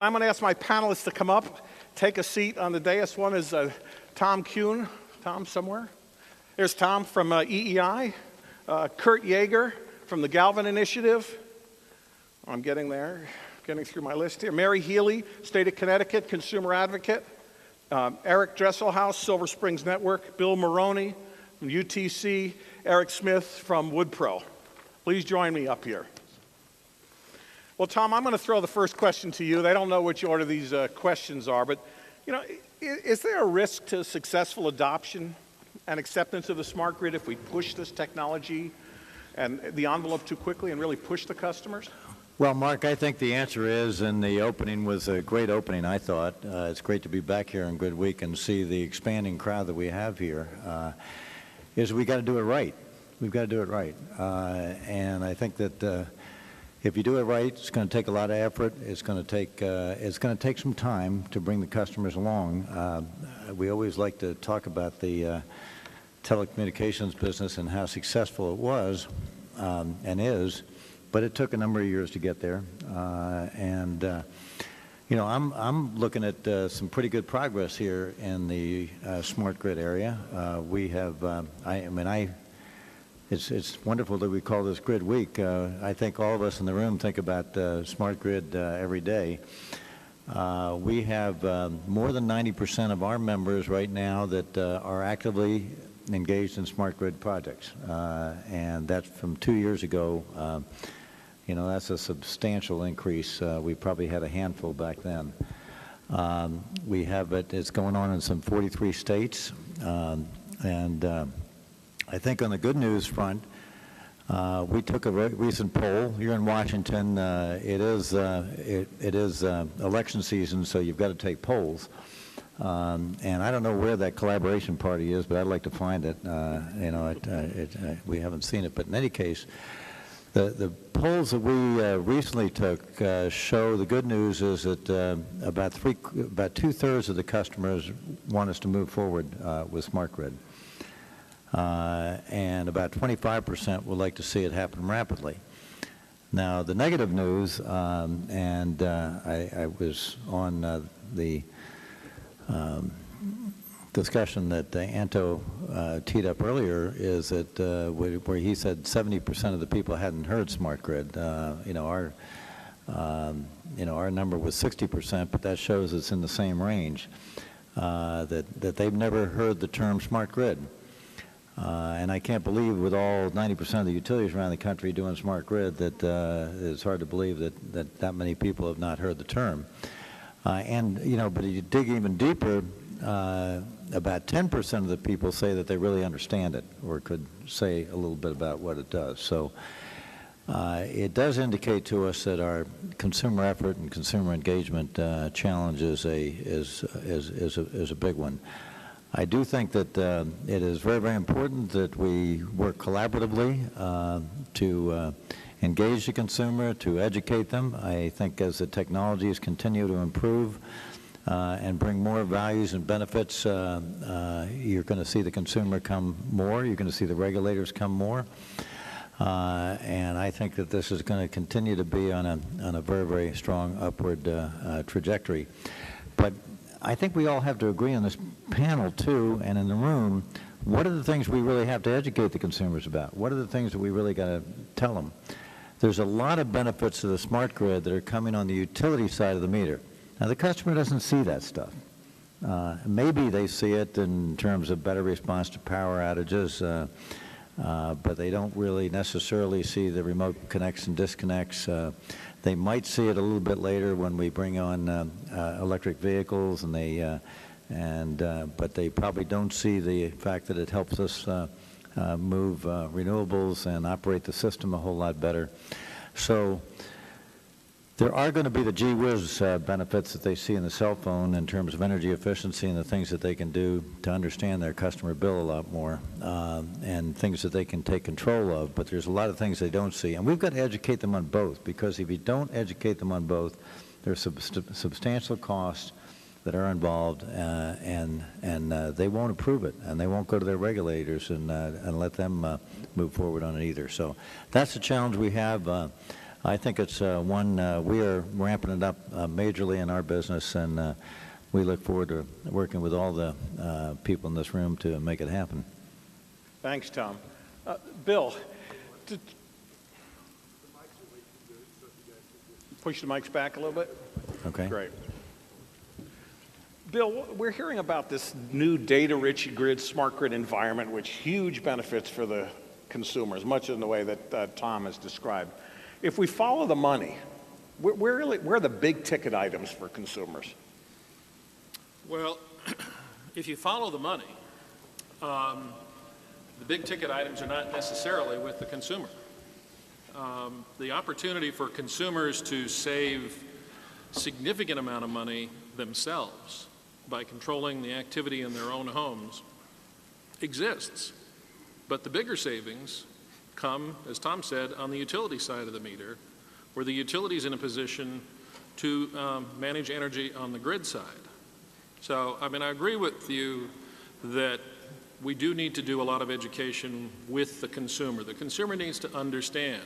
I'm going to ask my panelists to come up, take a seat on the dais. One is Tom Kuhn. Tom, somewhere? There's Tom from EEI. Kurt Yeager from the Galvin Initiative. I'm getting there, getting through my list here. Mary Healy, State of Connecticut, Consumer Advocate. Eric Dresselhaus, Silver Springs Network. Bill Maroney from UTC. Eric Smith from WoodPro. Please join me up here. Well, Tom, I'm going to throw the first question to you. They don't know which order these questions are, but, you know, is there a risk to successful adoption and acceptance of the smart grid if we push this technology and the envelope too quickly and really push the customers? Well, Mark, I think the answer is, and the opening was a great opening, I thought. It's great to be back here on GridWeek and see the expanding crowd that we have here, is we got to do it right. We've got to do it right. And I think that if you do it right, it's going to take a lot of effort. It's going to take some time to bring the customers along. We always like to talk about the telecommunications business and how successful it was and is, but it took a number of years to get there. You know, I'm looking at some pretty good progress here in the smart grid area. We have, It's wonderful that we call this Grid Week. I think all of us in the room think about smart grid every day. We have more than 90% of our members right now that are actively engaged in smart grid projects. And that's from 2 years ago. You know, that's a substantial increase. We probably had a handful back then. We have it's going on in some 43 states. I think on the good news front, we took a recent poll. You're in Washington. It is election season, so you've got to take polls. And I don't know where that collaboration party is, but I'd like to find it. You know, we haven't seen it, but in any case, the polls that we recently took show the good news is that about 2/3 of the customers want us to move forward with smart grid. And about 25% would like to see it happen rapidly. Now, the negative news, I was on the discussion that Anto teed up earlier, is that where he said 70% of the people hadn't heard smart grid. You know, our number was 60%, but that shows it's in the same range. That they've never heard the term smart grid. And I can't believe, with all 90% of the utilities around the country doing smart grid, that it's hard to believe that many people have not heard the term. And, you know, but if you dig even deeper, about 10% of the people say that they really understand it or could say a little bit about what it does. So it does indicate to us that our consumer effort and consumer engagement challenge is a big one. I do think that it is very, very important that we work collaboratively to engage the consumer, to educate them. I think as the technologies continue to improve and bring more values and benefits, you're going to see the consumer come more. You're going to see the regulators come more. And I think that this is going to continue to be on a very, very strong upward trajectory. But I think we all have to agree on this panel, too, and in the room, what are the things we really have to educate the consumers about? What are the things that we really got to tell them? There's a lot of benefits to the smart grid that are coming on the utility side of the meter. Now, the customer doesn't see that stuff. Maybe they see it in terms of better response to power outages, but they don't really necessarily see the remote connects and disconnects. They might see it a little bit later when we bring on electric vehicles, but they probably don't see the fact that it helps us move renewables and operate the system a whole lot better. So there are going to be the gee whiz benefits that they see in the cell phone in terms of energy efficiency and the things that they can do to understand their customer bill a lot more, and things that they can take control of. But there's a lot of things they don't see. And we've got to educate them on both, because if you don't educate them on both, there's substantial costs that are involved, and they won't approve it, and they won't go to their regulators and let them move forward on it either. So that's the challenge we have. I think it's one, we are ramping it up majorly in our business, and we look forward to working with all the people in this room to make it happen. Thanks, Tom. Bill, push the mics back a little bit. Okay. Great. Bill, we're hearing about this new data-rich grid, smart grid environment, which huge benefits for the consumers, much in the way that Tom has described. If we follow the money, where are the big ticket items for consumers? Well, if you follow the money, the big ticket items are not necessarily with the consumer. The opportunity for consumers to save significant amount of money themselves by controlling the activity in their own homes exists. But the bigger savings come, as Tom said, on the utility side of the meter, where the utility is in a position to manage energy on the grid side. So, I mean, I agree with you that we do need to do a lot of education with the consumer. The consumer needs to understand,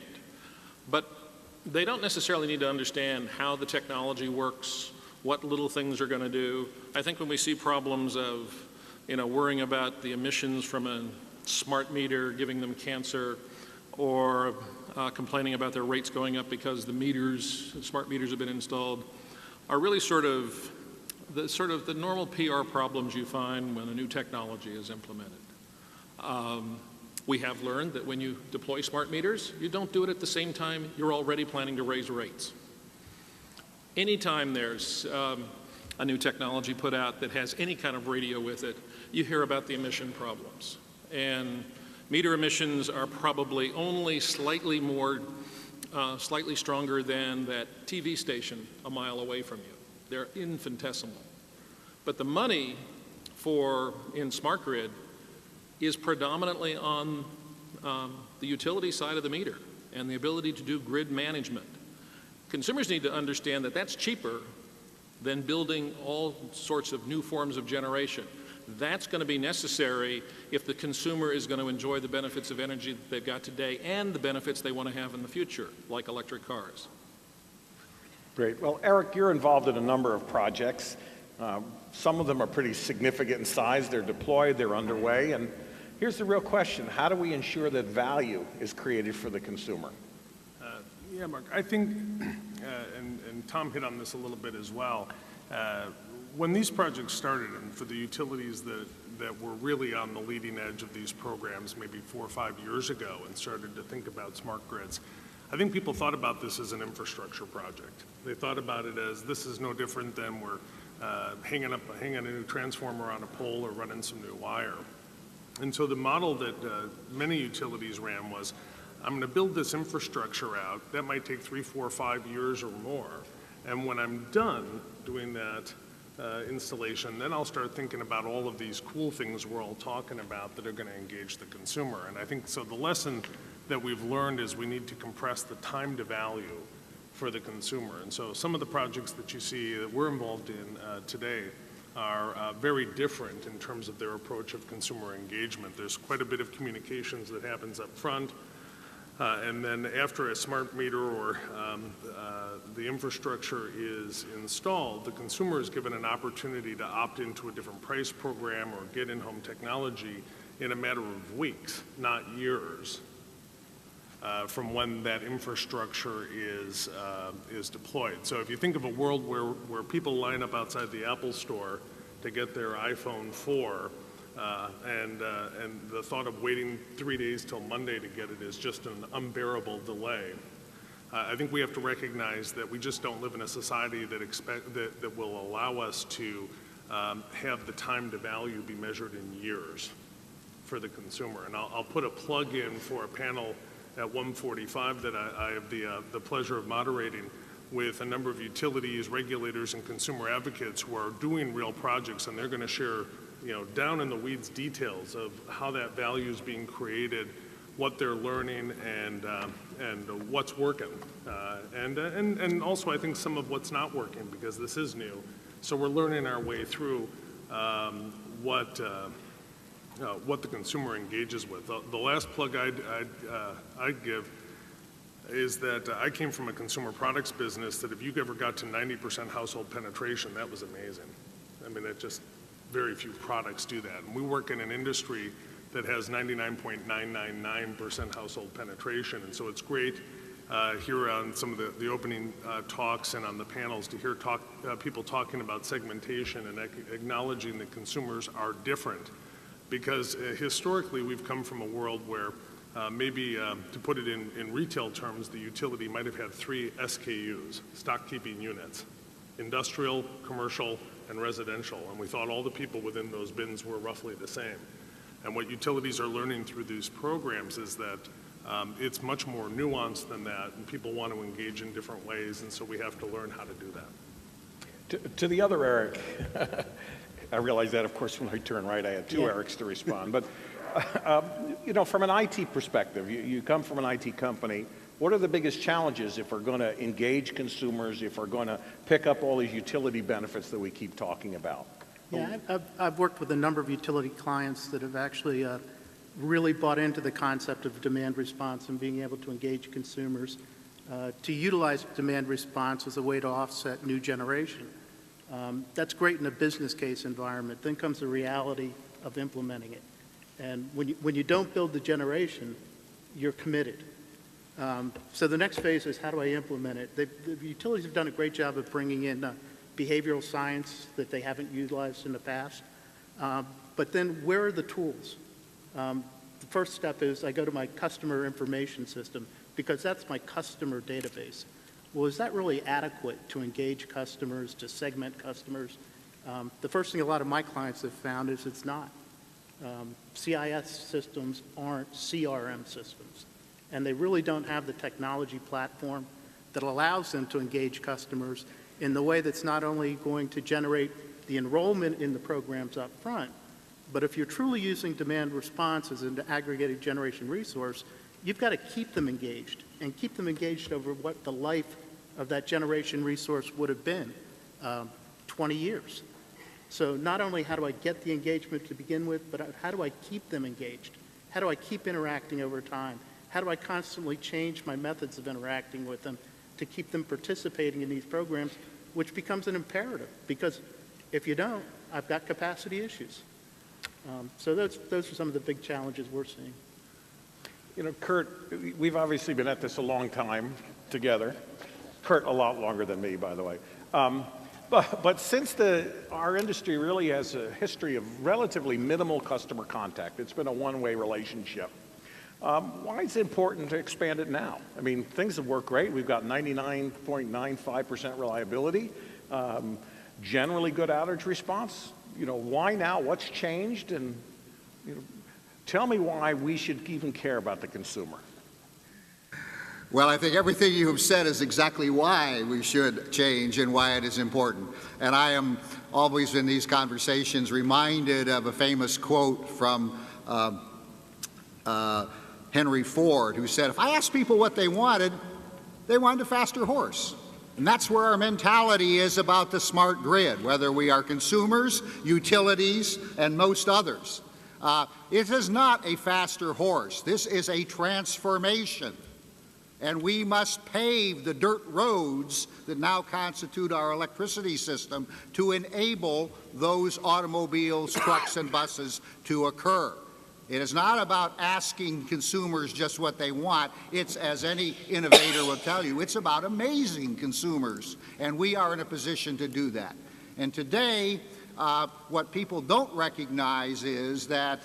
but they don't necessarily need to understand how the technology works, what little things are going to do. I think when we see problems of, worrying about the emissions from a smart meter giving them cancer, or complaining about their rates going up because smart meters have been installed, are really sort of the normal PR problems you find when a new technology is implemented. We have learned that when you deploy smart meters, you don't do it at the same time you're already planning to raise rates. Anytime there's a new technology put out that has any kind of radio with it, you hear about the emission problems. And meter emissions are probably only slightly stronger than that TV station a mile away from you. They're infinitesimal. But the money in smart grid is predominantly on the utility side of the meter and the ability to do grid management. Consumers need to understand that that's cheaper than building all sorts of new forms of generation. That's going to be necessary if the consumer is going to enjoy the benefits of energy that they've got today and the benefits they want to have in the future, like electric cars. Great. Well, Eric, you're involved in a number of projects. Some of them are pretty significant in size. They're deployed, they're underway. And here's the real question. How do we ensure that value is created for the consumer? Yeah, Mark, I think, and Tom hit on this a little bit as well, when these projects started, and for the utilities that were really on the leading edge of these programs maybe 4 or 5 years ago and started to think about smart grids, I think people thought about this as an infrastructure project. They thought about it as this is no different than we're hanging a new transformer on a pole or running some new wire. And so the model that many utilities ran was, I'm going to build this infrastructure out. That might take 3, 4, 5 years or more. And when I'm done doing that installation, then I'll start thinking about all of these cool things we're all talking about that are going to engage the consumer. And I think so the lesson that we've learned is we need to compress the time to value for the consumer. And so some of the projects that you see that we're involved in today are very different in terms of their approach of consumer engagement. There's quite a bit of communications that happens up front. And then after a smart meter or the infrastructure is installed, the consumer is given an opportunity to opt into a different price program or get in-home technology in a matter of weeks, not years, from when that infrastructure is deployed. So if you think of a world where people line up outside the Apple store to get their iPhone 4, and the thought of waiting 3 days till Monday to get it is just an unbearable delay. I think we have to recognize that we just don't live in a society that will allow us to have the time to value be measured in years for the consumer. And I'll put a plug in for a panel at 1:45 that I have the pleasure of moderating with a number of utilities, regulators, and consumer advocates who are doing real projects, and they're going to share down in the weeds details of how that value is being created, what they're learning, and what's working. And also I think some of what's not working, because this is new. So we're learning our way through what the consumer engages with. The last plug I'd give, is that I came from a consumer products business that if you ever got to 90% household penetration, that was amazing. I mean, that just very few products do that. And we work in an industry that has 99.999% household penetration. And so it's great here on some of the opening talks and on the panels to hear people talking about segmentation and acknowledging that consumers are different. Because historically, we've come from a world where maybe, to put it in retail terms, the utility might have had 3 SKUs, stock keeping units: industrial, commercial, and residential. And we thought all the people within those bins were roughly the same. And what utilities are learning through these programs is that it's much more nuanced than that, and people want to engage in different ways, and so we have to learn how to do that. To the other Eric, I realize that, of course, when I turn right, I had 2 Erics to respond. But, you know, from an IT perspective, you come from an IT company. What are the biggest challenges if we're going to engage consumers, if we're going to pick up all these utility benefits that we keep talking about? Yeah, I've worked with a number of utility clients that have actually really bought into the concept of demand response and being able to engage consumers to utilize demand response as a way to offset new generation. That's great in a business case environment. Then comes the reality of implementing it. And when you don't build the generation, you're committed. So the next phase is, how do I implement it? The utilities have done a great job of bringing in behavioral science that they haven't utilized in the past. But then where are the tools? The first step is I go to my customer information system, because that's my customer database. Well, is that really adequate to engage customers, to segment customers? The first thing a lot of my clients have found is it's not. CIS systems aren't CRM systems, and they really don't have the technology platform that allows them to engage customers in the way that's not only going to generate the enrollment in the programs up front, but if you're truly using demand response as an aggregated generation resource, you've got to keep them engaged, and keep them engaged over what the life of that generation resource would have been, 20 years. So not only how do I get the engagement to begin with, but how do I keep them engaged? How do I keep interacting over time? How do I constantly change my methods of interacting with them to keep them participating in these programs, which becomes an imperative, because if you don't, I've got capacity issues. So those are some of the big challenges we're seeing. You know, Kurt, we've obviously been at this a long time together. Kurt, a lot longer than me, by the way. But since our industry really has a history of relatively minimal customer contact, it's been a one-way relationship. Why is it important to expand it now? I mean, things have worked great. We've got 99.95% reliability, generally good outage response. You know, why now? What's changed? And you know, tell me why we should even care about the consumer. Well, I think everything you have said is exactly why we should change and why it is important. And I am always in these conversations reminded of a famous quote from Henry Ford, who said, if I asked people what they wanted a faster horse. And that's where our mentality is about the smart grid, whether we are consumers, utilities, and most others. It is not a faster horse. This is a transformation. And we must pave the dirt roads that now constitute our electricity system to enable those automobiles, trucks, and buses to occur. It is not about asking consumers just what they want. It's, as any innovator will tell you, it's about amazing consumers, and we are in a position to do that. And today, what people don't recognize is that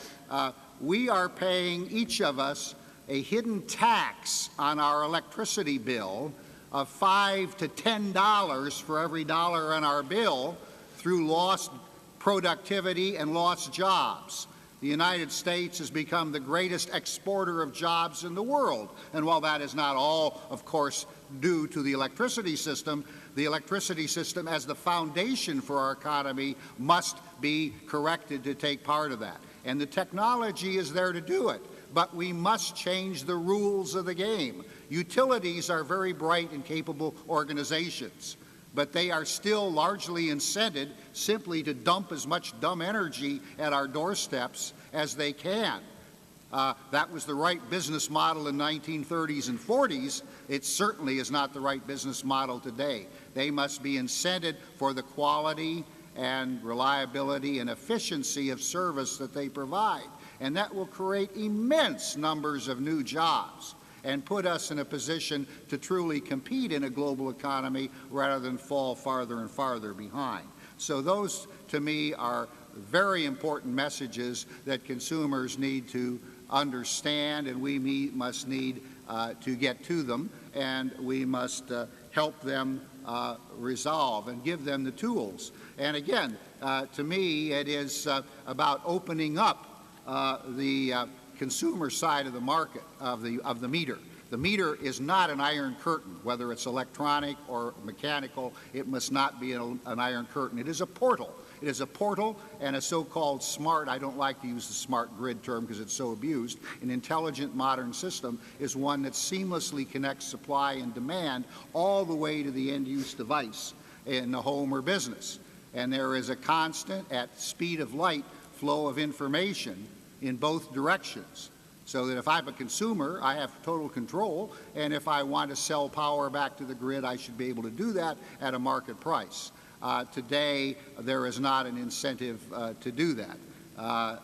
we are paying, each of us, a hidden tax on our electricity bill of $5 to $10 for every dollar on our bill through lost productivity and lost jobs. The United States has become the greatest exporter of jobs in the world. And while that is not all, of course, due to the electricity system as the foundation for our economy must be corrected to take part of that. And the technology is there to do it. But we must change the rules of the game. Utilities are very bright and capable organizations, but they are still largely incented simply to dump as much dumb energy at our doorsteps as they can. That was the right business model in 1930s and 40s. It certainly is not the right business model today. They must be incented for the quality and reliability and efficiency of service that they provide. And that will create immense numbers of new jobs and put us in a position to truly compete in a global economy rather than fall farther and farther behind. So those, to me, are very important messages that consumers need to understand, and we must need to get to them, and we must help them resolve and give them the tools. And again, to me, it is about opening up the consumer side of the market, of the meter. The meter is not an iron curtain, whether it's electronic or mechanical. It must not be an iron curtain. It is a portal. It is a portal and a so-called smart, I don't like to use the smart grid term because it's so abused, an intelligent modern system is one that seamlessly connects supply and demand all the way to the end-use device in the home or business. And there is a constant, at speed of light, flow of information in both directions. So that if I'm a consumer, I have total control, and if I want to sell power back to the grid, I should be able to do that at a market price. Today, there is not an incentive to do that.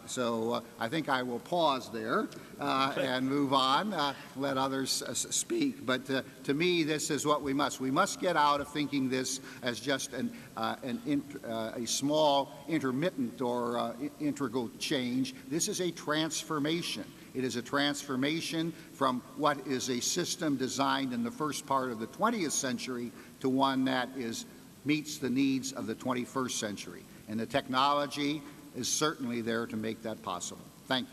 So I think I will pause there and move on, let others speak. But to me, this is what we must. We must get out of thinking this as just a small, intermittent, or integral change. This is a transformation. It is a transformation from what is a system designed in the first part of the 20th century to one that meets the needs of the 21st century. And the technology is certainly there to make that possible. Thank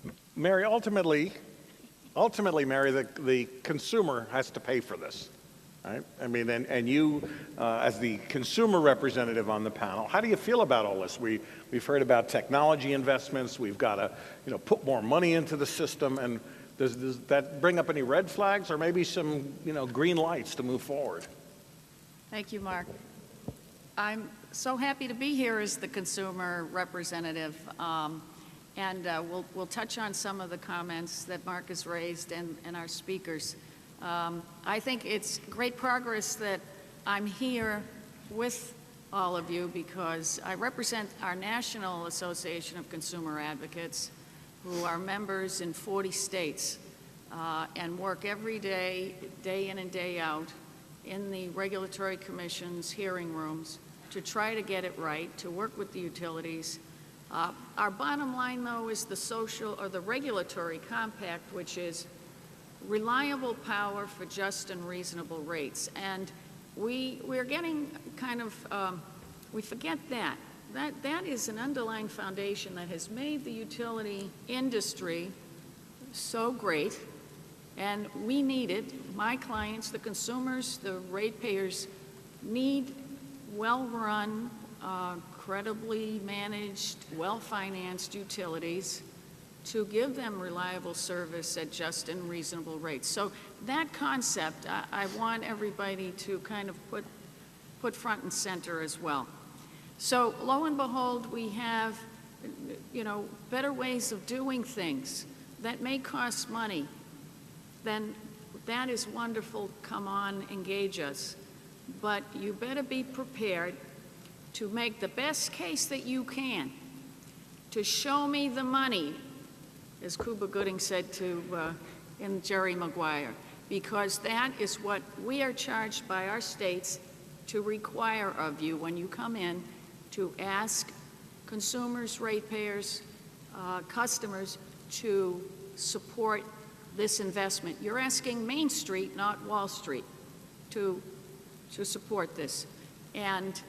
you. Mary, ultimately, Mary, the consumer has to pay for this, right? I mean, and you, as the consumer representative on the panel, how do you feel about all this? We've heard about technology investments. We've got to, put more money into the system. And does that bring up any red flags or maybe some, green lights to move forward? Thank you, Mark. I'm so happy to be here as the consumer representative, and we'll touch on some of the comments that Mark has raised and our speakers. I think it's great progress that I'm here with all of you because I represent our National Association of Consumer Advocates, who are members in 40 states and work every day, day in and day out, in the regulatory commission's hearing rooms to try to get it right, to work with the utilities. Our bottom line, though, is the social or the regulatory compact, which is reliable power for just and reasonable rates. And we're getting kind of, we forget that. That is an underlying foundation that has made the utility industry so great. And we need it. My clients, the consumers, the ratepayers, need well-run, credibly managed, well-financed utilities to give them reliable service at just and reasonable rates. So that concept, I want everybody to kind of put front and center as well. So lo and behold, we have, better ways of doing things that may cost money. Then that is wonderful. Come on, engage us. But you better be prepared to make the best case that you can to show me the money, as Cuba Gooding said in Jerry Maguire, because that is what we are charged by our states to require of you when you come in to ask consumers, ratepayers, customers to support this investment. You're asking Main Street, not Wall Street, to support this. And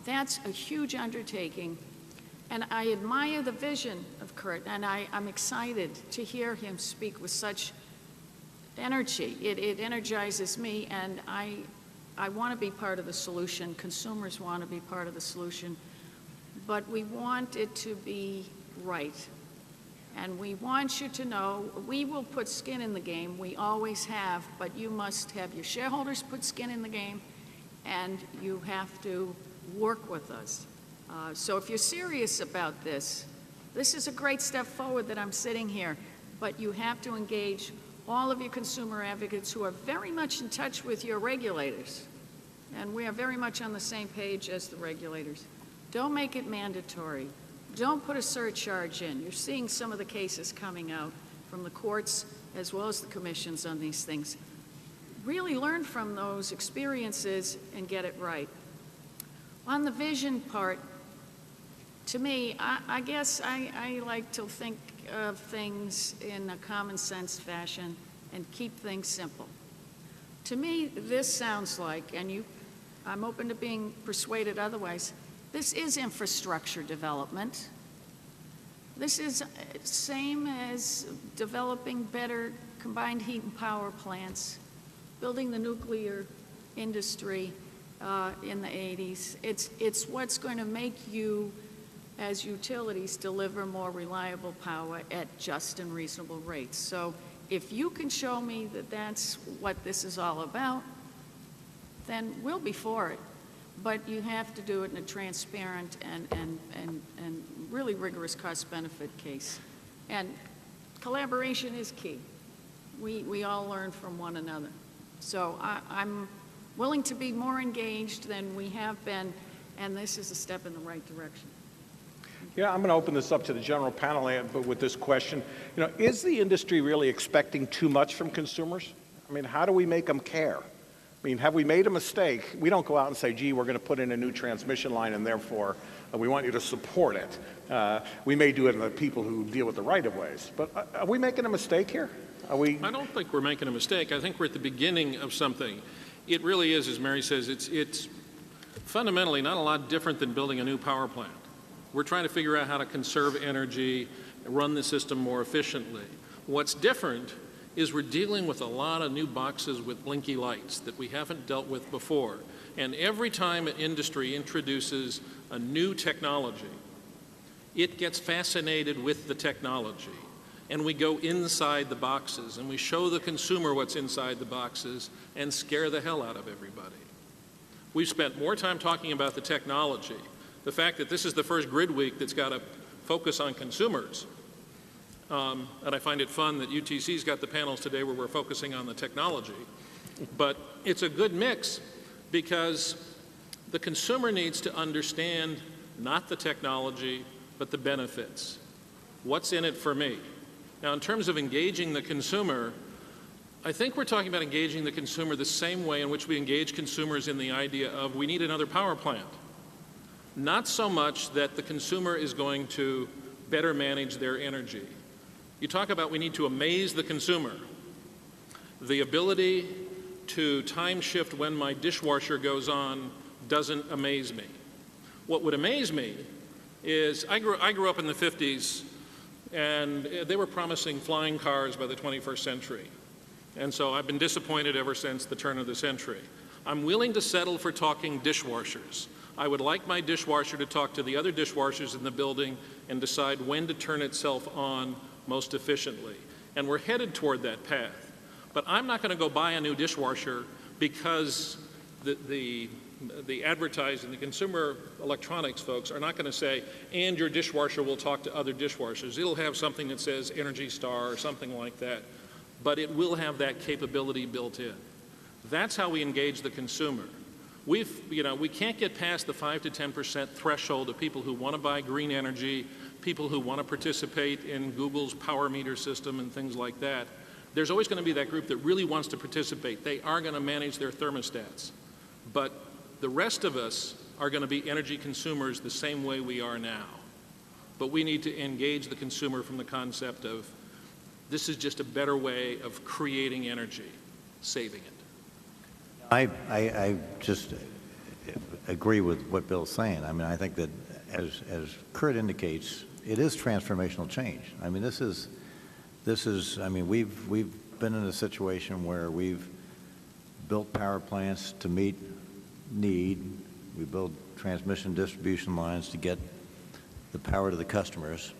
that's a huge undertaking. And I admire the vision of Kurt, and I'm excited to hear him speak with such energy. It energizes me, and I want to be part of the solution. Consumers want to be part of the solution. But we want it to be right. And we want you to know we will put skin in the game. We always have, but you must have your shareholders put skin in the game, and you have to work with us. So if you're serious about this, This is a great step forward that I'm sitting here, but you have to engage all of your consumer advocates who are very much in touch with your regulators. And we are very much on the same page as the regulators. Don't make it mandatory. Don't put a surcharge in. You're seeing some of the cases coming out from the courts as well as the commissions on these things. Really learn from those experiences and get it right. On the vision part, to me, I guess I like to think of things in a common sense fashion and keep things simple. To me, this sounds like, and I'm open to being persuaded otherwise, this is infrastructure development. This is same as developing better combined heat and power plants, building the nuclear industry in the 80s. It's what's going to make you, as utilities, deliver more reliable power at just and reasonable rates. So if you can show me that that's what this is all about, then we'll be for it. But you have to do it in a transparent and really rigorous cost-benefit case. And collaboration is key. We all learn from one another. So I'm willing to be more engaged than we have been, and this is a step in the right direction. Yeah, I'm going to open this up to the general panel with this question. You know, is the industry really expecting too much from consumers? I mean, how do we make them care? I mean, have we made a mistake? We don't go out and say, gee, we're going to put in a new transmission line and therefore we want you to support it. We may do it in the people who deal with the right-of-ways. But are we making a mistake here? I don't think we're making a mistake. I think we're at the beginning of something. It really is, as Mary says, it's fundamentally not a lot different than building a new power plant. We're trying to figure out how to conserve energy, run the system more efficiently. What's different is we're dealing with a lot of new boxes with blinky lights that we haven't dealt with before. And every time an industry introduces a new technology, it gets fascinated with the technology. And we go inside the boxes and we show the consumer what's inside the boxes and scare the hell out of everybody. We've spent more time talking about the technology. The fact that this is the first GridWeek that's got a focus on consumers. And I find it fun that UTC's got the panels today where we're focusing on the technology. But it's a good mix because the consumer needs to understand not the technology, but the benefits. What's in it for me? Now, in terms of engaging the consumer, I think we're talking about engaging the consumer the same way in which we engage consumers in the idea of we need another power plant. Not so much that the consumer is going to better manage their energy. You talk about we need to amaze the consumer. The ability to time shift when my dishwasher goes on doesn't amaze me. What would amaze me is I grew up in the 50s and they were promising flying cars by the 21st century. And so I've been disappointed ever since the turn of the century. I'm willing to settle for talking dishwashers. I would like my dishwasher to talk to the other dishwashers in the building and decide when to turn itself on most efficiently. And we're headed toward that path. But I'm not going to go buy a new dishwasher because the advertising, the consumer electronics folks are not going to say, and your dishwasher will talk to other dishwashers. It'll have something that says Energy Star or something like that. But it will have that capability built in. That's how we engage the consumer. We can't get past the 5 to 10% threshold of people who want to buy green energy, people who want to participate in Google's power meter system and things like that. There's always going to be that group that really wants to participate. They are going to manage their thermostats. But the rest of us are going to be energy consumers the same way we are now. But we need to engage the consumer from the concept of this is just a better way of creating energy, saving it. I just agree with what Bill's saying. I mean, I think that as Kurt indicates, it is transformational change. I mean, this is, I mean, we've been in a situation where we've built power plants to meet need. We build transmission distribution lines to get the power to the customers.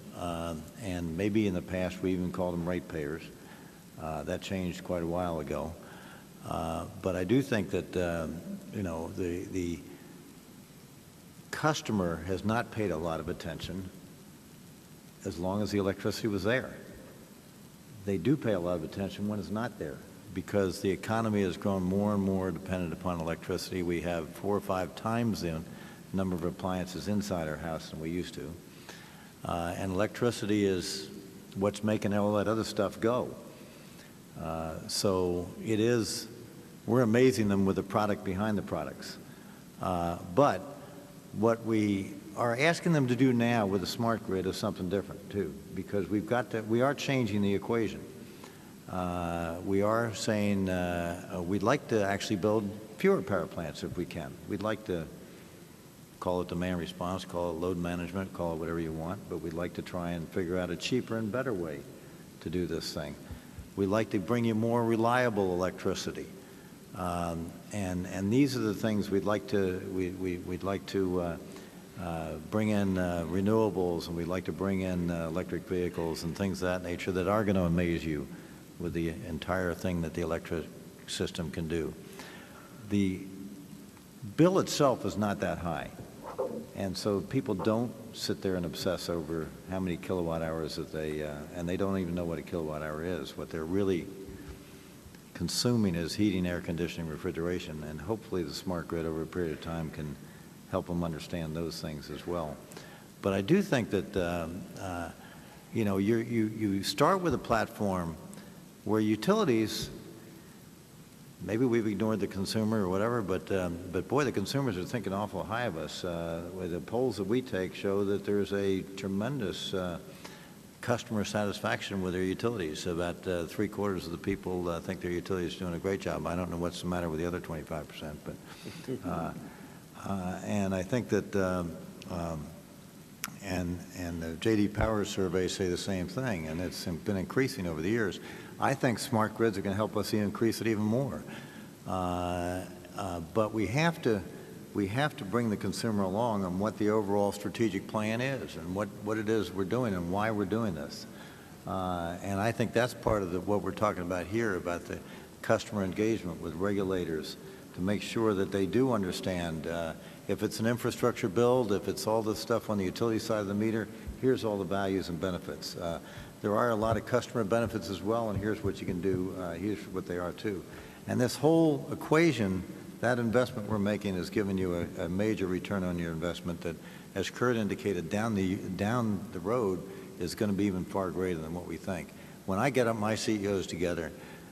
And maybe in the past we even called them ratepayers. That changed quite a while ago. But I do think that, the customer has not paid a lot of attention as long as the electricity was there. They do pay a lot of attention when it's not there, because the economy has grown more and more dependent upon electricity. We have 4 or 5 times the number of appliances inside our house than we used to. And electricity is what's making all that other stuff go. So it is, we're amazing them with the product behind the products. But what we are asking them to do now with the smart grid is something different too, because we are changing the equation. We are saying we'd like to actually build fewer power plants if we can. We'd like to call it demand response, call it load management, call it whatever you want, but we'd like to try and figure out a cheaper and better way to do this thing. We'd like to bring you more reliable electricity. And these are the things we'd like to, we'd like to bring in renewables, and we'd like to bring in electric vehicles and things of that nature that are going to amaze you with the entire thing that the electric system can do. The bill itself is not that high, and so people don't sit there and obsess over how many kilowatt hours that they, and they don't even know what a kilowatt hour is. What they're really consuming is heating, air conditioning, refrigeration, and hopefully the smart grid over a period of time can help them understand those things as well. But I do think that, you know, you start with a platform where utilities, maybe we've ignored the consumer or whatever, but boy, the consumers are thinking awful high of us. The polls that we take show that there's a tremendous customer satisfaction with their utilities. About 3/4 of the people think their utility is doing a great job. I don't know what's the matter with the other 25%, but and I think that and the J.D. Power surveys say the same thing, and it's been increasing over the years. I think smart grids are going to help us increase it even more. But we have to bring the consumer along on what the overall strategic plan is and what it is we're doing and why we're doing this. And I think that's part of what we're talking about here, about the customer engagement with regulators to make sure that they do understand if it's an infrastructure build, if it's all this stuff on the utility side of the meter, here's all the values and benefits. There are a lot of customer benefits as well, and here's what you can do, here's what they are too. And this whole equation, that investment we're making is giving you a major return on your investment that, as Kurt indicated, down the road is going to be even far greater than what we think. When I get up my CEOs together,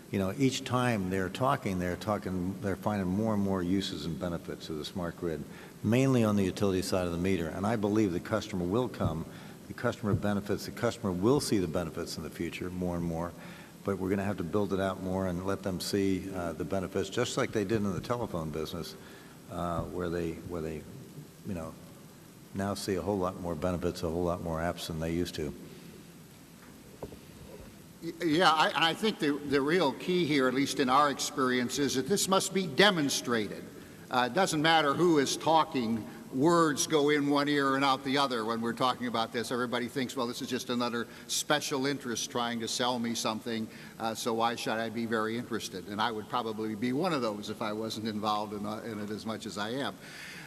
you know, each time they're finding more and more uses and benefits of the smart grid, mainly on the utility side of the meter. And I believe the customer will come. The customer benefits, the customer will see the benefits in the future more and more, but we're going to have to build it out more and let them see the benefits, just like they did in the telephone business, where they, you know, now see a whole lot more benefits, a whole lot more apps than they used to. Yeah, I think the real key here, at least in our experience, is that this must be demonstrated. It doesn't matter who is talking. Words go in one ear and out the other when we're talking about this. Everybody thinks, well, this is just another special interest trying to sell me something, so why should I be very interested? And I would probably be one of those if I wasn't involved in it as much as I am.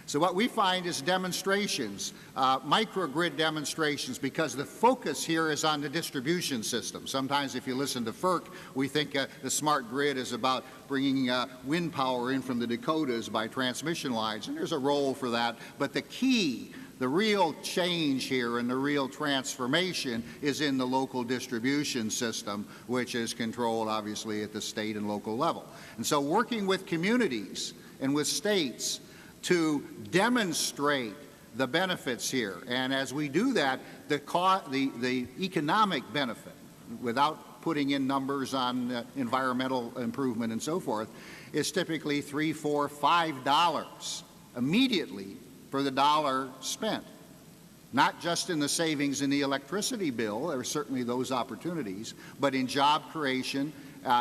So what we find is demonstrations, microgrid demonstrations, because the focus here is on the distribution system. Sometimes if you listen to FERC, we think the smart grid is about bringing wind power in from the Dakotas by transmission lines, and there's a role for that. But the key, the real change here and the real transformation is in the local distribution system, which is controlled obviously at the state and local level. And so working with communities and with states to demonstrate the benefits here. And as we do that, the economic benefit, without putting in numbers on environmental improvement and so forth, is typically $3, $4, $5 immediately for the dollar spent. Not just in the savings in the electricity bill, there are certainly those opportunities, but in job creation,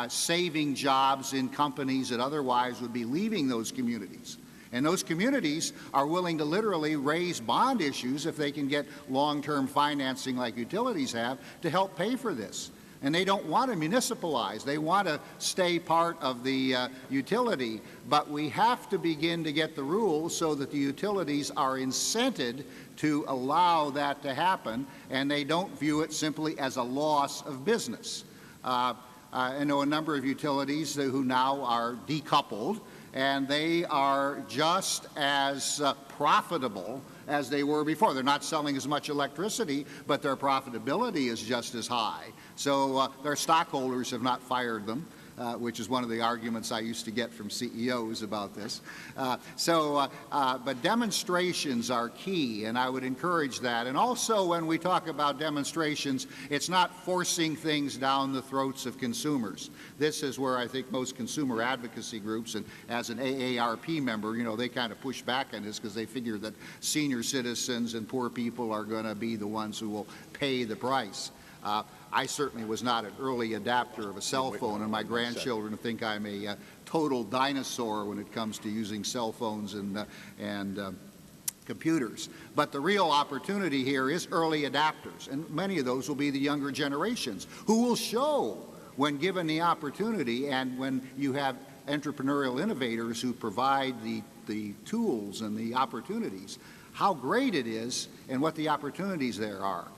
saving jobs in companies that otherwise would be leaving those communities. And those communities are willing to literally raise bond issues if they can get long-term financing like utilities have to help pay for this. And they don't want to municipalize. They want to stay part of the utility. But we have to begin to get the rules so that the utilities are incented to allow that to happen, and they don't view it simply as a loss of business. I know a number of utilities who now are decoupled, and they are just as profitable as they were before. They're not selling as much electricity, but their profitability is just as high. So their stockholders have not fired them, which is one of the arguments I used to get from CEOs about this. But demonstrations are key, and I would encourage that. And also, when we talk about demonstrations, it's not forcing things down the throats of consumers. This is where I think most consumer advocacy groups, and as an AARP member, you know, they kind of push back on this because they figure that senior citizens and poor people are going to be the ones who will pay the price. I certainly was not an early adapter of a cell phone, and my grandchildren think I'm a total dinosaur when it comes to using cell phones and computers. But the real opportunity here is early adapters, and many of those will be the younger generations who will show when given the opportunity, and when you have entrepreneurial innovators who provide the tools and the opportunities, how great it is and what the opportunities there are.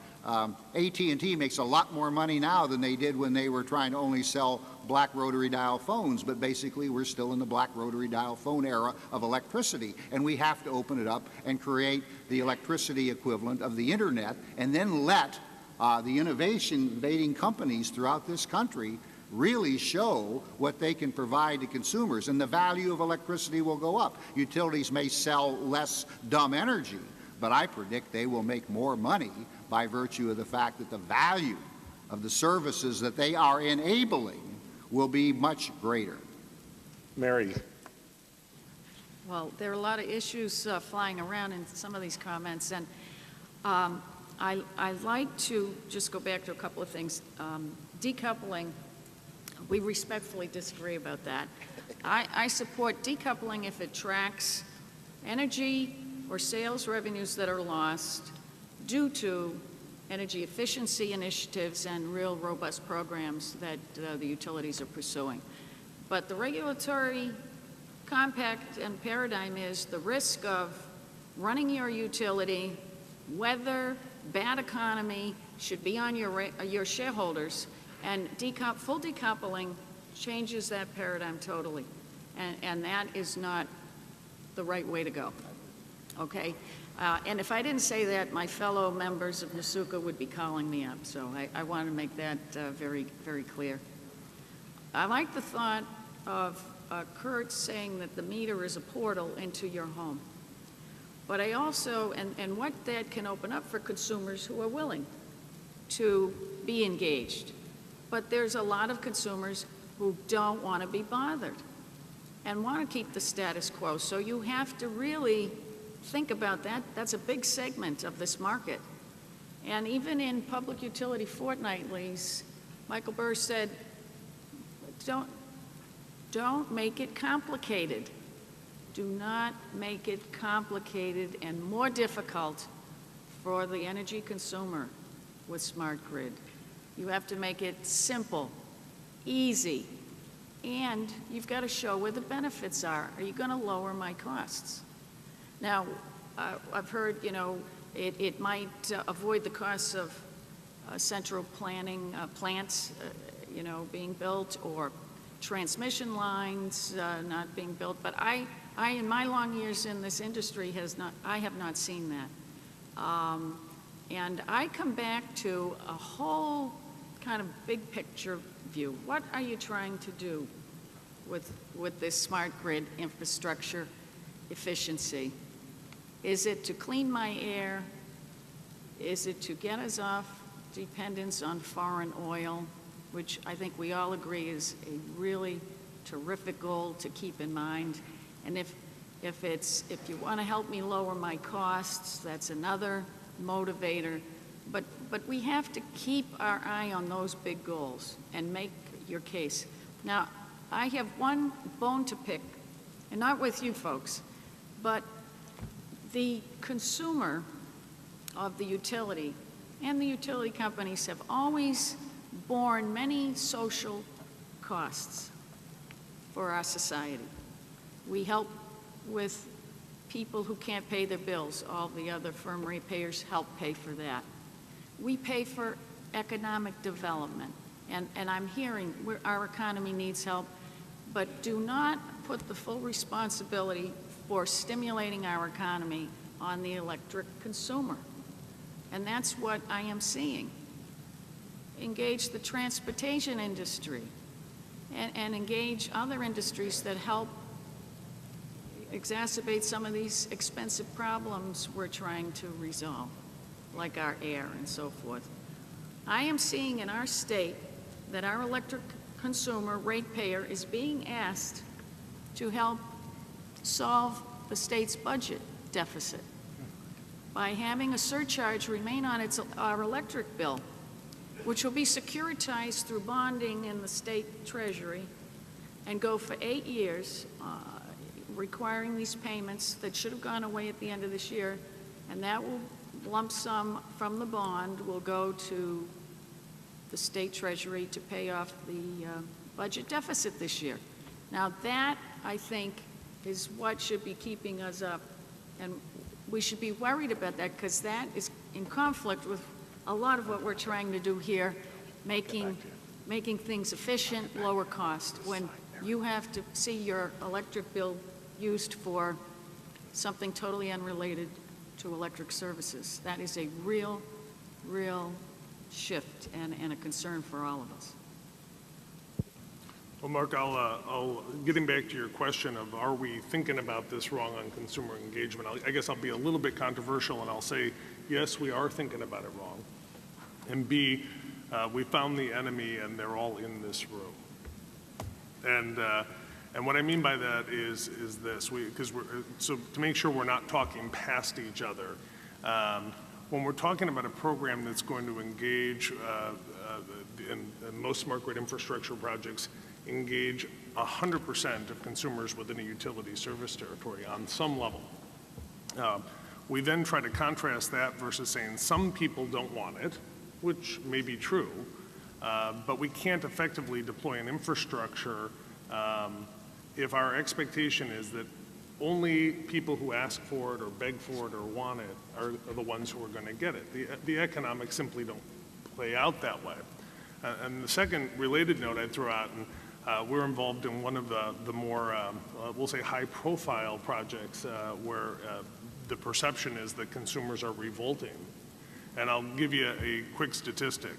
AT&T makes a lot more money now than they did when they were trying to only sell black rotary dial phones, but basically we're still in the black rotary dial phone era of electricity, and we have to open it up and create the electricity equivalent of the internet, and then let the innovation-invading companies throughout this country really show what they can provide to consumers, and the value of electricity will go up. Utilities may sell less dumb energy, but I predict they will make more money by virtue of the fact that the value of the services that they are enabling will be much greater. Mary. Well, there are a lot of issues flying around in some of these comments, and I'd like to just go back to a couple of things. Decoupling, we respectfully disagree about that. I support decoupling if it tracks energy or sales revenues that are lost due to energy efficiency initiatives and real robust programs that the utilities are pursuing. But the regulatory compact and paradigm is the risk of running your utility, whether bad economy should be on your shareholders, and full decoupling changes that paradigm totally. And that is not the right way to go. Okay? And if I didn't say that, my fellow members of NSUCA would be calling me up. So I want to make that very, very clear. I like the thought of Kurt saying that the meter is a portal into your home. But I also, and what that can open up for consumers who are willing to be engaged. But there's a lot of consumers who don't want to be bothered and want to keep the status quo. So you have to really think about that. That's a big segment of this market. And even in public utility fortnightlies, Michael Burr said, don't make it complicated. Do not make it complicated and more difficult for the energy consumer with smart grid. You have to make it simple, easy, and you've got to show where the benefits are. Are you going to lower my costs? Now, I've heard, you know, it might avoid the costs of central planning plants, you know, being built, or transmission lines not being built. But I, in my long years in this industry, I have not seen that. And I come back to a whole kind of big picture view. What are you trying to do with this smart grid infrastructure efficiency? Is it to clean my air? Is it to get us off dependence on foreign oil, which I think we all agree is a really terrific goal to keep in mind? And if you want to help me lower my costs, that's another motivator. But we have to keep our eye on those big goals and make your case. Now, I have one bone to pick, and not with you folks, but the consumer of the utility and the utility companies have always borne many social costs for our society. We help with people who can't pay their bills. All the other firm ratepayers help pay for that. We pay for economic development. And I'm hearing our economy needs help, but do not put the full responsibility for stimulating our economy on the electric consumer. And that's what I am seeing. Engage the transportation industry and engage other industries that help exacerbate some of these expensive problems we're trying to resolve, like our air and so forth. I am seeing in our state that our electric consumer ratepayer is being asked to help solve the state's budget deficit by having a surcharge remain on our electric bill, which will be securitized through bonding in the state treasury and go for 8 years, requiring these payments that should have gone away at the end of this year, and that will lump sum from the bond will go to the state treasury to pay off the budget deficit this year. Now that, I think, is what should be keeping us up, and we should be worried about that because that is in conflict with a lot of what we're trying to do here, making things efficient, lower cost, when you have to see your electric bill used for something totally unrelated to electric services. That is a real shift and a concern for all of us. Well, Mark, I'll getting back to your question of are we thinking about this wrong on consumer engagement, I guess I'll be a little bit controversial and I'll say, yes, we are thinking about it wrong. And B, we found the enemy and they're all in this room. And what I mean by that is this, so to make sure we're not talking past each other, when we're talking about a program that's going to engage, and most smart grid infrastructure projects engage 100% of consumers within a utility service territory on some level. We then try to contrast that versus saying some people don't want it, which may be true, but we can't effectively deploy an infrastructure if our expectation is that only people who ask for it or beg for it or want it are the ones who are going to get it. The economics simply don't play out that way. And the second related note I'd throw out, and we're involved in one of the more, we'll say, high-profile projects where the perception is that consumers are revolting. And I'll give you a quick statistic.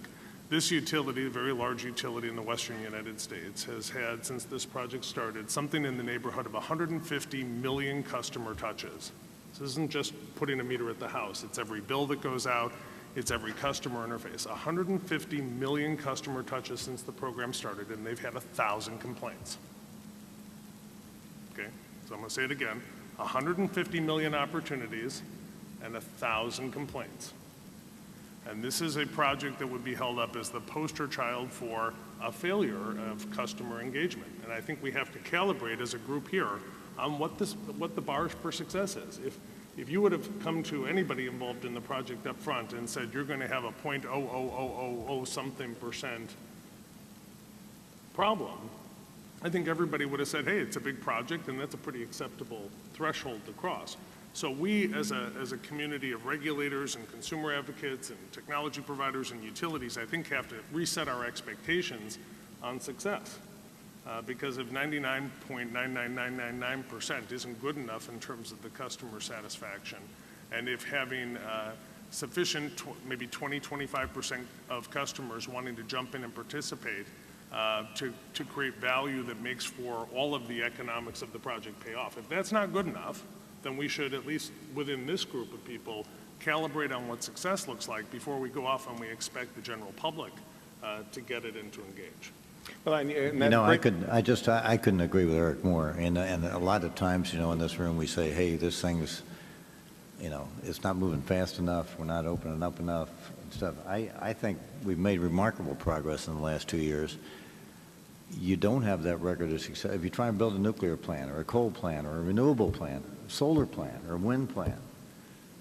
This utility, a very large utility in the western United States, has had, since this project started, something in the neighborhood of 150 million customer touches. This isn't just putting a meter at the house. It's every bill that goes out. It's every customer interface. 150 million customer touches since the program started, and they've had 1,000 complaints. Okay, so I'm going to say it again. 150 million opportunities and 1,000 complaints. And this is a project that would be held up as the poster child for a failure of customer engagement. And I think we have to calibrate as a group here on what the bar for success is. If you would have come to anybody involved in the project up front and said you're going to have a 0.00000 something % problem, I think everybody would have said, hey, it's a big project and that's a pretty acceptable threshold to cross. So we, as a community of regulators and consumer advocates and technology providers and utilities, I think have to reset our expectations on success. Because if 99.99999% isn't good enough in terms of the customer satisfaction, and if having sufficient, maybe 20-25% of customers wanting to jump in and participate to create value that makes for all of the economics of the project pay off, if that's not good enough, then we should, at least within this group of people, calibrate on what success looks like before we go off and we expect the general public to get it and to engage. Well, I couldn't agree with Eric more. And a lot of times, in this room we say, hey, this thing's, it's not moving fast enough. We're not opening up enough and stuff. I think we've made remarkable progress in the last 2 years. You don't have that record of success. If you try and build a nuclear plant or a coal plant or a renewable plant, a solar plant or a wind plant,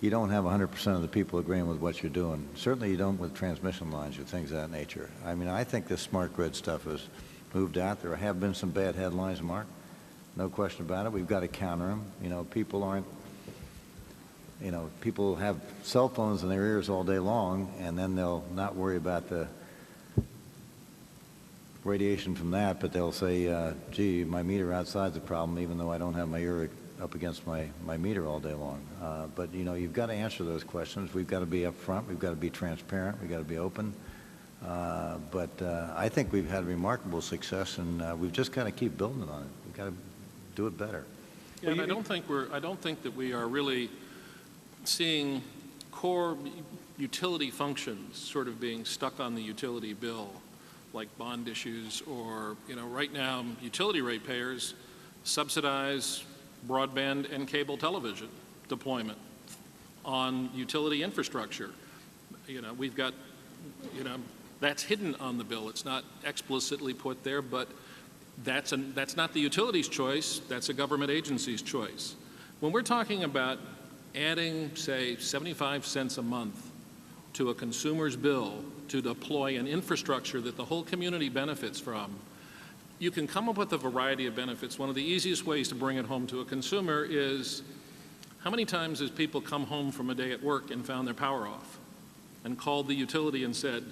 you don't have 100% of the people agreeing with what you're doing. Certainly you don't with transmission lines or things of that nature. I mean, I think this smart grid stuff has moved out. There have been some bad headlines, Mark. No question about it. We've got to counter them. You know, people have cell phones in their ears all day long, and then they'll not worry about the radiation from that, but they'll say, gee, my meter outside's a problem, even though I don't have my ear up against my meter all day long. But, you know, you've got to answer those questions. We've got to be upfront. We've got to be transparent. We've got to be open. But I think we've had remarkable success, and we've just got to keep building on it. We've got to do it better. Yeah, and I don't think that we are really seeing core utility functions sort of being stuck on the utility bill, like bond issues, or, you know, right now utility ratepayers subsidize broadband and cable television deployment on utility infrastructure. You know, we've got, you know, that's hidden on the bill. It's not explicitly put there, but that's not the utility's choice. That's a government agency's choice. When we're talking about adding, say, 75 cents a month to a consumer's bill to deploy an infrastructure that the whole community benefits from, you can come up with a variety of benefits. One of the easiest ways to bring it home to a consumer is, how many times has people come home from a day at work and found their power off and called the utility and said,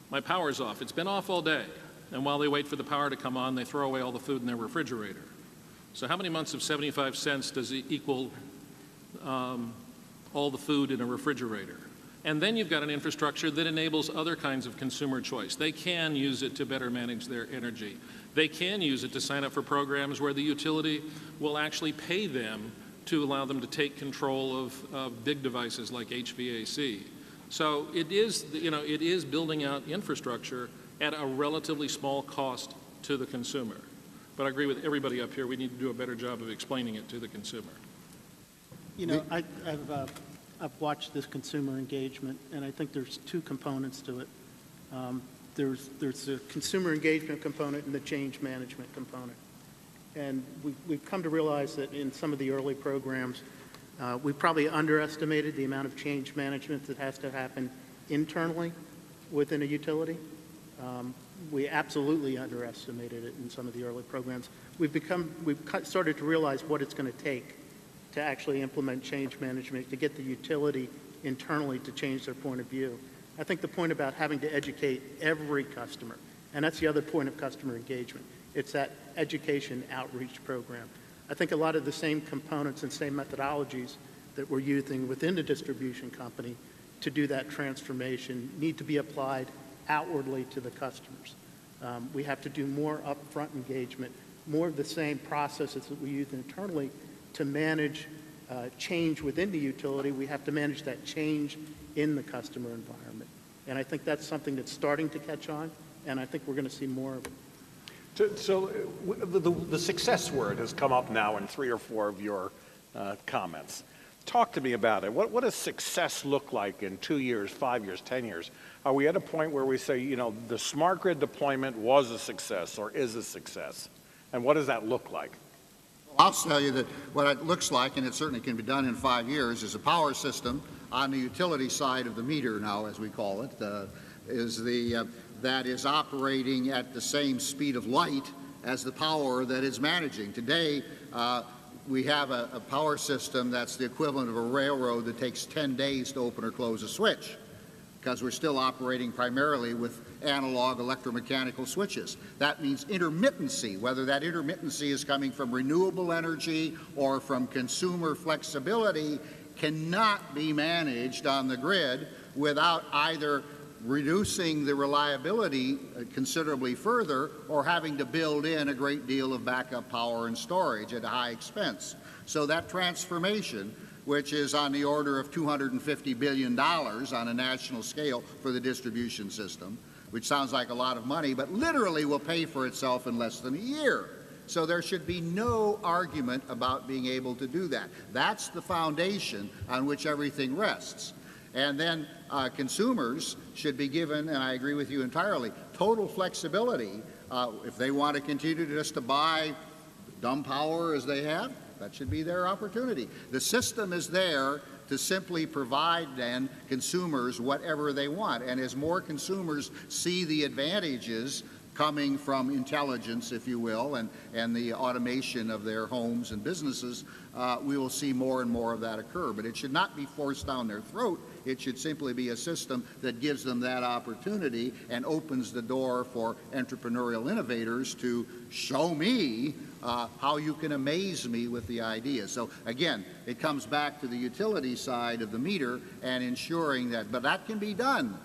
my power's off, it's been off all day. And while they wait for the power to come on, they throw away all the food in their refrigerator. So how many months of 75 cents does it equal all the food in a refrigerator? And then you've got an infrastructure that enables other kinds of consumer choice. They can use it to better manage their energy. They can use it to sign up for programs where the utility will actually pay them to allow them to take control of big devices like HVAC. So it is, you know, it is building out infrastructure at a relatively small cost to the consumer. But I agree with everybody up here, we need to do a better job of explaining it to the consumer. You know, I've watched this consumer engagement, and I think there's two components to it. There's the consumer engagement component and the change management component. And we've come to realize that in some of the early programs, we probably underestimated the amount of change management that has to happen internally within a utility. We absolutely underestimated it in some of the early programs. We've started to realize what it's going to take to actually implement change management, to get the utility internally to change their point of view. I think the point about having to educate every customer, and that's the other point of customer engagement, it's that education outreach program. I think a lot of the same components and same methodologies that we're using within the distribution company to do that transformation need to be applied outwardly to the customers. We have to do more upfront engagement, more of the same processes that we use internally to manage change within the utility. We have to manage that change in the customer environment. And I think that's something that's starting to catch on, and I think we're going to see more of it. So the success word has come up now in 3 or 4 of your comments. Talk to me about it. What does success look like in 2 years, 5 years, 10 years? Are we at a point where we say, you know, the smart grid deployment was a success or is a success? And what does that look like? I'll tell you that what it looks like, and it certainly can be done in 5 years, is a power system on the utility side of the meter now, as we call it, that is operating at the same speed of light as the power that it's managing. Today, we have a power system that's the equivalent of a railroad that takes 10 days to open or close a switch, because we're still operating primarily with analog electromechanical switches. That means intermittency, whether that intermittency is coming from renewable energy or from consumer flexibility, cannot be managed on the grid without either reducing the reliability considerably further or having to build in a great deal of backup power and storage at a high expense. So that transformation, which is on the order of $250 billion on a national scale for the distribution system, which sounds like a lot of money, but literally will pay for itself in less than a year. So there should be no argument about being able to do that. That's the foundation on which everything rests. And then consumers should be given, and I agree with you entirely, total flexibility. If they want to continue just to buy dumb power as they have, that should be their opportunity. The system is there to simply provide then consumers whatever they want. And as more consumers see the advantages coming from intelligence, if you will, and the automation of their homes and businesses, we will see more and more of that occur. But it should not be forced down their throat. It should simply be a system that gives them that opportunity and opens the door for entrepreneurial innovators to show me how you can amaze me with the idea. So again, it comes back to the utility side of the meter and ensuring that, but that can be done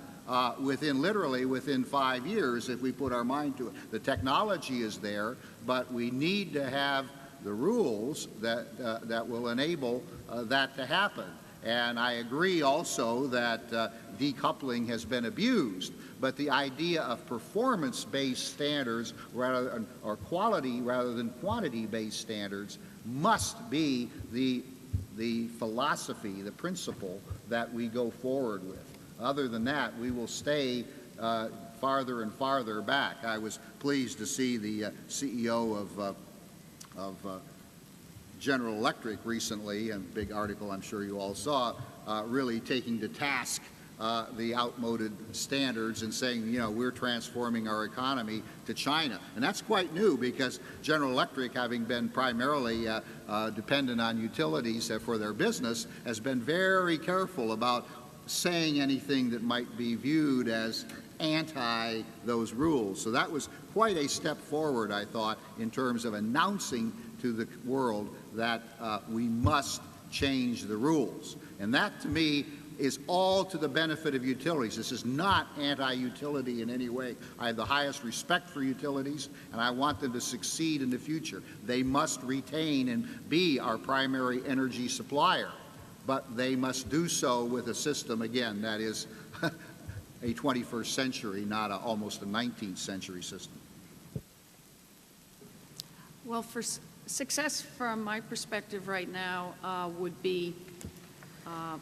literally within 5 years if we put our mind to it. The technology is there, but we need to have the rules that will enable that to happen. And I agree also that decoupling has been abused, but the idea of performance-based standards or quality rather than quantity-based standards must be the philosophy, the principle that we go forward with. Other than that, we will stay farther and farther back. I was pleased to see the CEO of General Electric recently, a big article I'm sure you all saw, really taking to task the outmoded standards and saying, you know, we're transforming our economy to China. And that's quite new because General Electric, having been primarily dependent on utilities for their business, has been very careful about saying anything that might be viewed as anti those rules. So that was quite a step forward, I thought, in terms of announcing to the world that we must change the rules. And that, to me, is all to the benefit of utilities. This is not anti-utility in any way. I have the highest respect for utilities, and I want them to succeed in the future. They must retain and be our primary energy supplier, but they must do so with a system, again, that is a 21st century, not almost a 19th century system. Well, for success from my perspective right now would be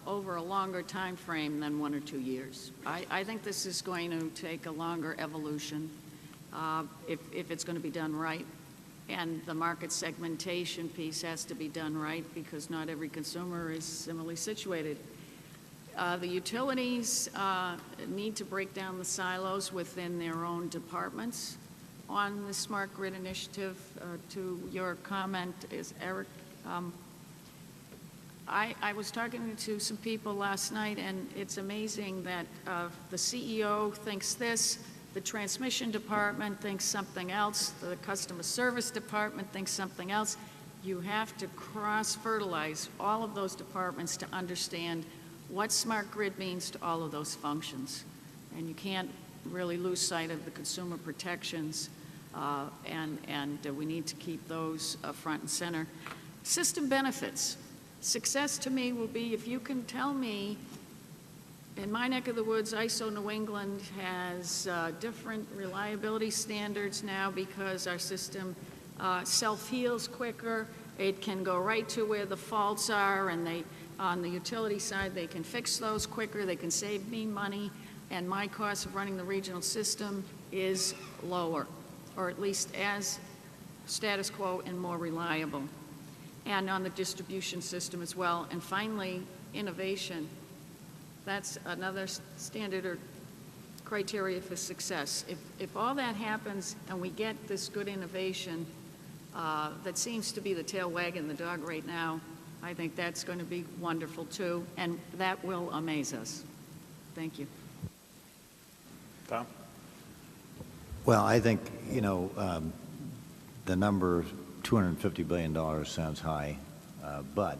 over a longer time frame than 1 or 2 years. I think this is going to take a longer evolution if it's going to be done right. And the market segmentation piece has to be done right because not every consumer is similarly situated. The utilities need to break down the silos within their own departments. On the Smart Grid initiative, to your comment, Eric, I was talking to some people last night, and it's amazing that the CEO thinks this, the transmission department thinks something else, the customer service department thinks something else. You have to cross-fertilize all of those departments to understand what Smart Grid means to all of those functions. And you can't really lose sight of the consumer protections, and we need to keep those front and center. System benefits. Success to me will be if you can tell me, in my neck of the woods, ISO New England has different reliability standards now because our system self-heals quicker. It can go right to where the faults are, and on the utility side, they can fix those quicker. They can save me money, and my cost of running the regional system is lower, or at least as status quo and more reliable. And on the distribution system as well. And finally, innovation. That's another standard or criteria for success. If all that happens and we get this good innovation that seems to be the tail wagging the dog right now, I think that's going to be wonderful too, and that will amaze us. Thank you. Tom? Well, I think, you know, the number $250 billion sounds high, but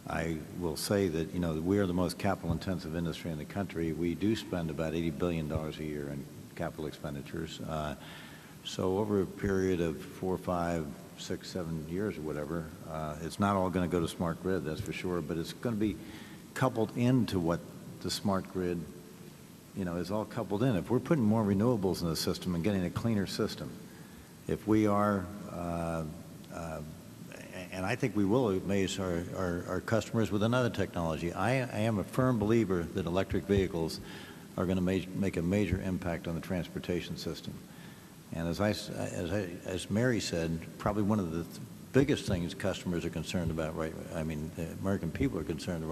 I will say that, you know, we are the most capital-intensive industry in the country. We do spend about $80 billion a year in capital expenditures. So over a period of 4, 5, 6, 7 years or whatever, it's not all going to go to smart grid, that's for sure, but it's going to be coupled into what the smart grid, you know, is all coupled in. If we're putting more renewables in the system and getting a cleaner system, if we are, and I think we will amaze our customers with another technology. I am a firm believer that electric vehicles are going to make a major impact on the transportation system. And as Mary said, probably one of the biggest things customers are concerned about, right? I mean, American people are concerned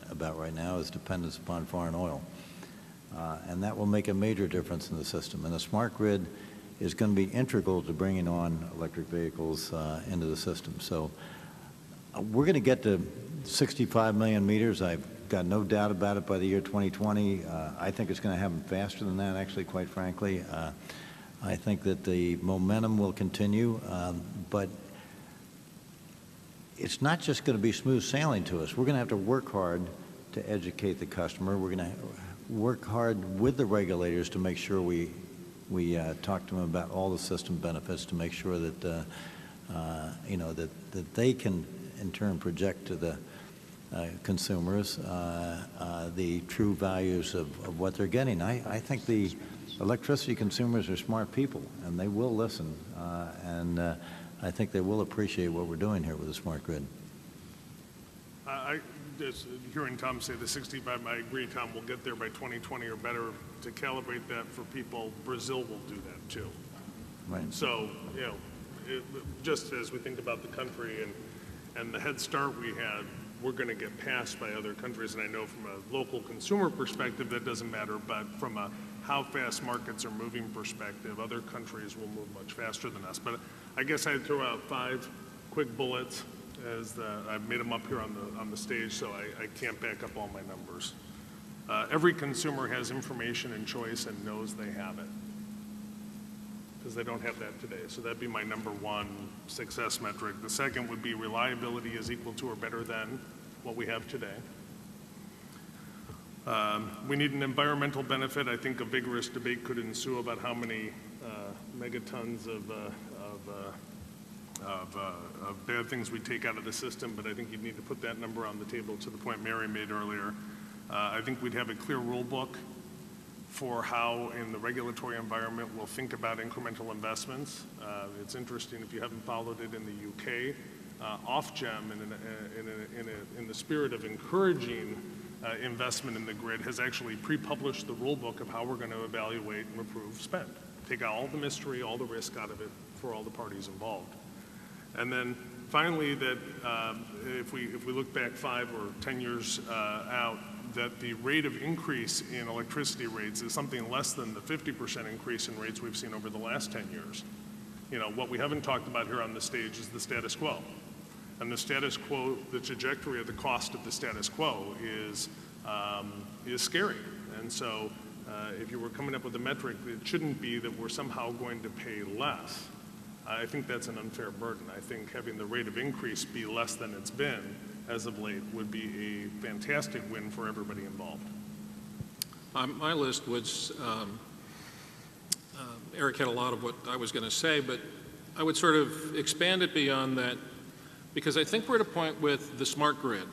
about right now is dependence upon foreign oil. And that will make a major difference in the system. And the smart grid is going to be integral to bringing on electric vehicles into the system. So we're going to get to 65 million meters. I've got no doubt about it by the year 2020. I think it's going to happen faster than that, actually, quite frankly. I think that the momentum will continue, but it's not just going to be smooth sailing to us. We're going to have to work hard to educate the customer. We're going to work hard with the regulators to make sure we talk to them about all the system benefits, to make sure that you know, that they can in turn project to the consumers the true values of what they're getting. I think the electricity consumers are smart people, and they will listen, and I think they will appreciate what we're doing here with the smart grid. Just hearing Tom say the 65, I agree, Tom, we'll get there by 2020 or better. To calibrate that for people, Brazil will do that too. Right. So, you know, just as we think about the country and the head start we had, we're going to get passed by other countries. And I know from a local consumer perspective, that doesn't matter, but from a how fast markets are moving perspective, other countries will move much faster than us. But I guess I'd throw out 5 quick bullets as I've made them up here on the stage, so I can't back up all my numbers. Every consumer has information and choice and knows they have it, because they don't have that today. So that'd be my number 1 success metric. The second would be reliability is equal to or better than what we have today. We need an environmental benefit. I think a vigorous debate could ensue about how many megatons of bad things we take out of the system, but I think you'd need to put that number on the table to the point Mary made earlier. I think we'd have a clear rule book for how in the regulatory environment we'll think about incremental investments. It's interesting, if you haven't followed it in the UK, Ofgem, in the spirit of encouraging investment in the grid, has actually pre-published the rule book of how we're going to evaluate and approve spend. Take out all the mystery, all the risk out of it for all the parties involved. And then finally, that if we look back 5 or 10 years out, that the rate of increase in electricity rates is something less than the 50% increase in rates we've seen over the last 10 years. You know, what we haven't talked about here on the stage is the status quo. And the status quo, the trajectory of the cost of the status quo is scary. And so if you were coming up with a metric, it shouldn't be that we're somehow going to pay less. I think that's an unfair burden. I think having the rate of increase be less than it's been as of late would be a fantastic win for everybody involved. My list was, Eric had a lot of what I was going to say, but I would sort of expand it beyond that, because I think we're at a point with the smart grid.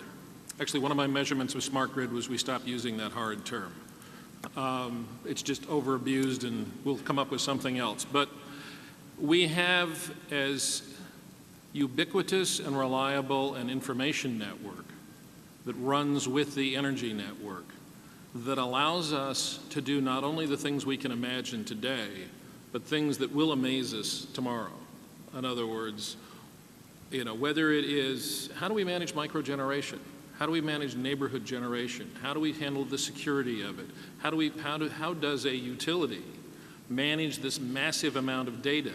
Actually, one of my measurements of smart grid was we stopped using that hard term. It's just over-abused, and we'll come up with something else. But we have as ubiquitous and reliable an information network that runs with the energy network that allows us to do not only the things we can imagine today, but things that will amaze us tomorrow. In other words, you know, whether it is, how do we manage microgeneration? How do we manage neighborhood generation? How do we handle the security of it? How does a utility manage this massive amount of data?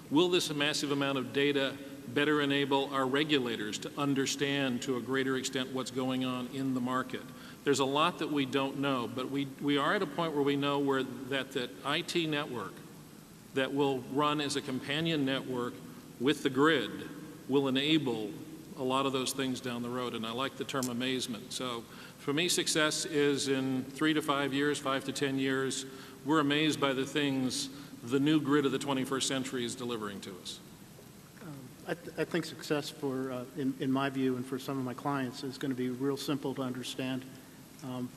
Will this massive amount of data better enable our regulators to understand to a greater extent what's going on in the market? There's a lot that we don't know, but we are at a point where we know where that IT network that will run as a companion network with the grid will enable a lot of those things down the road, and I like the term amazement. So for me, success is in 3 to 5 years, 5 to 10 years, we're amazed by the things the new grid of the 21st century is delivering to us. I think success in my view and for some of my clients is going to be real simple to understand.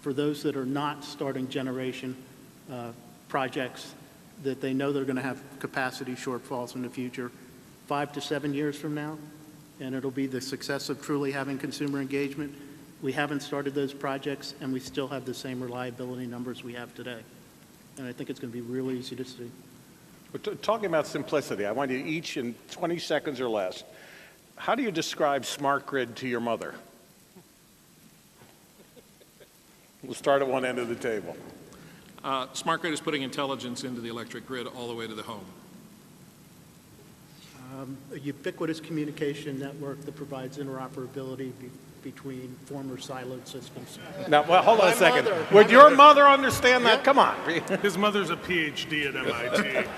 For those that are not starting generation projects, that they know they're going to have capacity shortfalls in the future 5 to 7 years from now, and it'll be the success of truly having consumer engagement. We haven't started those projects, and we still have the same reliability numbers we have today. And I think it's going to be really easy to see. But talking about simplicity, I want you each in 20 seconds or less. How do you describe smart grid to your mother? We'll start at one end of the table. Smart grid is putting intelligence into the electric grid all the way to the home. A ubiquitous communication network that provides interoperability between former siloed systems. Now, well, hold on a My second. mother. Would your mother understand that? Yep. Come on. His mother's a PhD at MIT.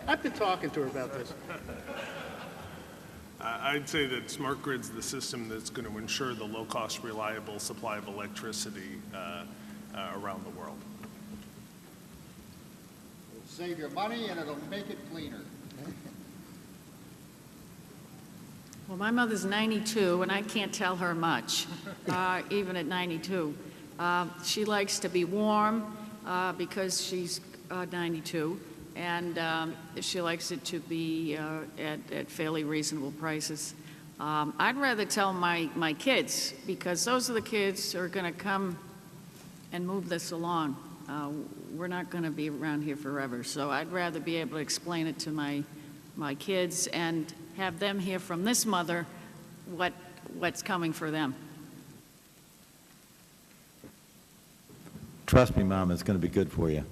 I've been talking to her about this. I'd say that smart grid's the system that's going to ensure the low-cost, reliable supply of electricity around the world. It'll save your money and it'll make it cleaner. Well, my mother's 92, and I can't tell her much, even at 92. She likes to be warm because she's 92, and she likes it to be at fairly reasonable prices. I'd rather tell my kids, because those are the kids who are going to come and move this along. We're not going to be around here forever, so I'd rather be able to explain it to my kids and have them hear from this mother what's coming for them. Trust me, Mom, it's going to be good for you.